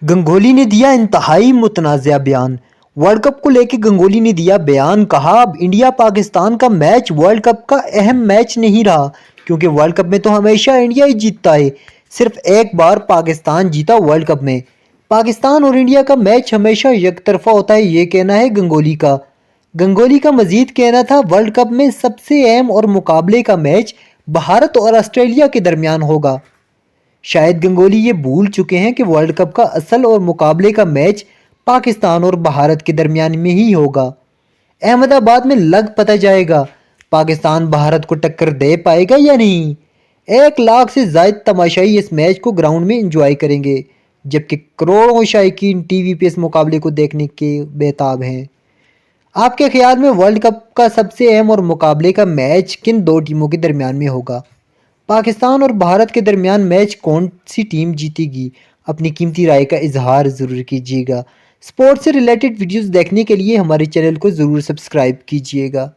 गंगोली ने दिया इंतहाई मुतनाज़ा बयान। वर्ल्ड कप को लेकर गंगोली ने दिया बयान, कहा अब इंडिया पाकिस्तान का मैच वर्ल्ड कप का अहम मैच नहीं रहा, क्योंकि वर्ल्ड कप में तो हमेशा इंडिया ही जीतता है। सिर्फ एक बार पाकिस्तान जीता वर्ल्ड कप में। पाकिस्तान और इंडिया का मैच हमेशा यकतरफा होता है, ये कहना है गंगोली का। गंगोली का मजीद कहना था, वर्ल्ड कप में सबसे अहम और मुकाबले का मैच भारत और ऑस्ट्रेलिया के दरमियान होगा। शायद गंगोली ये भूल चुके हैं कि वर्ल्ड कप का असल और मुकाबले का मैच पाकिस्तान और भारत के दरमियान में ही होगा। अहमदाबाद में लग पता जाएगा पाकिस्तान भारत को टक्कर दे पाएगा या नहीं। 1 लाख से ज़ायद तमाशाई इस मैच को ग्राउंड में एंजॉय करेंगे, जबकि करोड़ों शायकीन टीवी पे इस मुकाबले को देखने के बेताब हैं। आपके ख्याल में वर्ल्ड कप का सबसे अहम और मुकाबले का मैच किन दो टीमों के दरमियान में होगा? पाकिस्तान और भारत के दरमियान मैच कौन सी टीम जीतेगी? अपनी कीमती राय का इजहार ज़रूर कीजिएगा। स्पोर्ट्स से रिलेटेड वीडियोस देखने के लिए हमारे चैनल को ज़रूर सब्सक्राइब कीजिएगा।